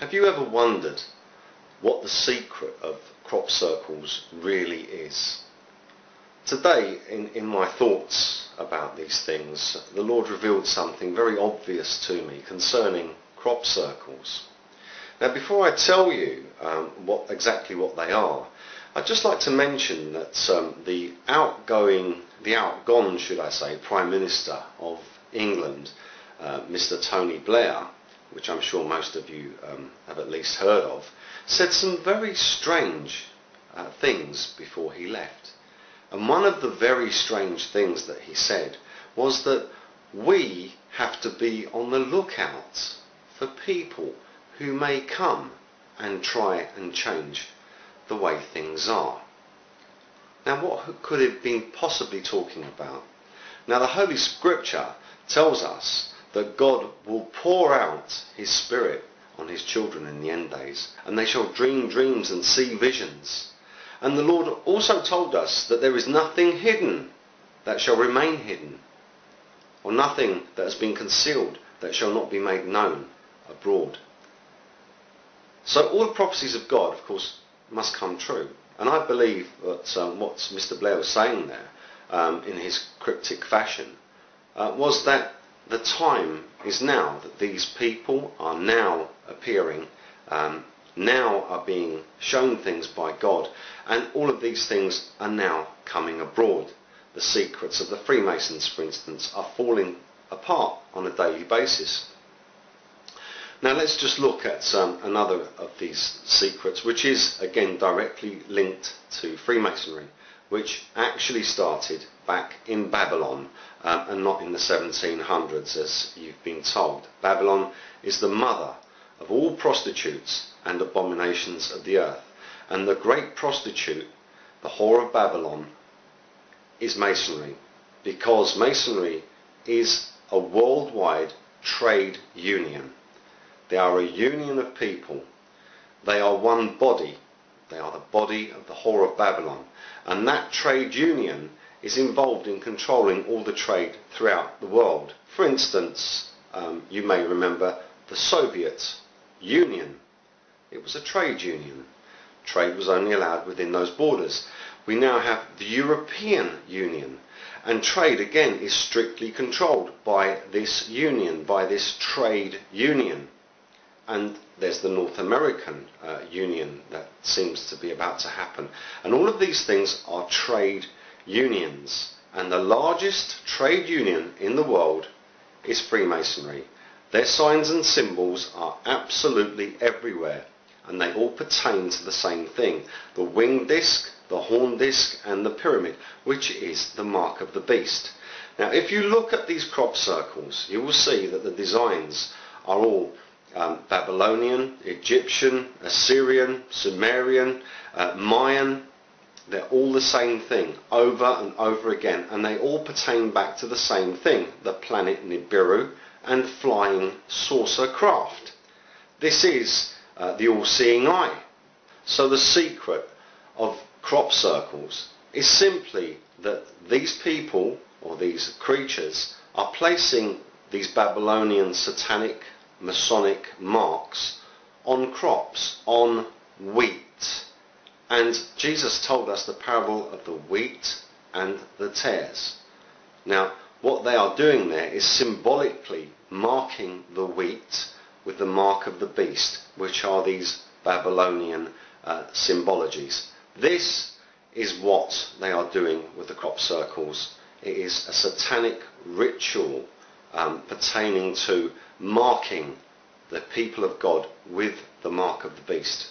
Have you ever wondered what the secret of crop circles really is? Today, in my thoughts about these things, the Lord revealed something very obvious to me concerning crop circles. Now, before I tell you exactly what they are, I'd just like to mention that the outgone, should I say, Prime Minister of England, Mr. Tony Blair, which I'm sure most of you have at least heard of, said some very strange things before he left. And one of the very strange things that he said was that we have to be on the lookout for people who may come and try and change the way things are. Now, what could it have been possibly talking about? Now, the Holy Scripture tells us that God will pour out his Spirit on his children in the end days, and they shall dream dreams and see visions. And the Lord also told us that there is nothing hidden that shall remain hidden, or nothing that has been concealed that shall not be made known abroad. So all the prophecies of God, of course, must come true. And I believe that what Mr. Blair was saying there, in his cryptic fashion, was that the time is now, that these people are now appearing, now are being shown things by God, and all of these things are now coming abroad. The secrets of the Freemasons, for instance, are falling apart on a daily basis. Now let's just look at another of these secrets, which is again directly linked to Freemasonry, which actually started back in Babylon and not in the 1700s, as you've been told. Babylon is the mother of all prostitutes and abominations of the earth. And the great prostitute, the whore of Babylon, is Masonry, because Masonry is a worldwide trade union. They are a union of people. They are one body. They are the body of the whore of Babylon. And that trade union is involved in controlling all the trade throughout the world. For instance, you may remember the Soviet Union. It was a trade union. Trade was only allowed within those borders. We now have the European Union, and trade again is strictly controlled by this union, by this trade union. And there's the North American Union that seems to be about to happen. And all of these things are trade unions. And the largest trade union in the world is Freemasonry. Their signs and symbols are absolutely everywhere, and they all pertain to the same thing: the winged disc, the horn disc, and the pyramid, which is the mark of the beast. Now, if you look at these crop circles, you will see that the designs are all Babylonian, Egyptian, Assyrian, Sumerian, Mayan. They're all the same thing over and over again, and they all pertain back to the same thing: the planet Nibiru and flying saucer craft. This is the all-seeing eye. So the secret of crop circles is simply that these people, or these creatures, are placing these Babylonian satanic Masonic marks on crops, on wheat. And Jesus told us the parable of the wheat and the tares. Now, what they are doing there is symbolically marking the wheat with the mark of the beast, which are these Babylonian symbologies. This is what they are doing with the crop circles. It is a satanic ritual pertaining to marking the people of God with the mark of the beast.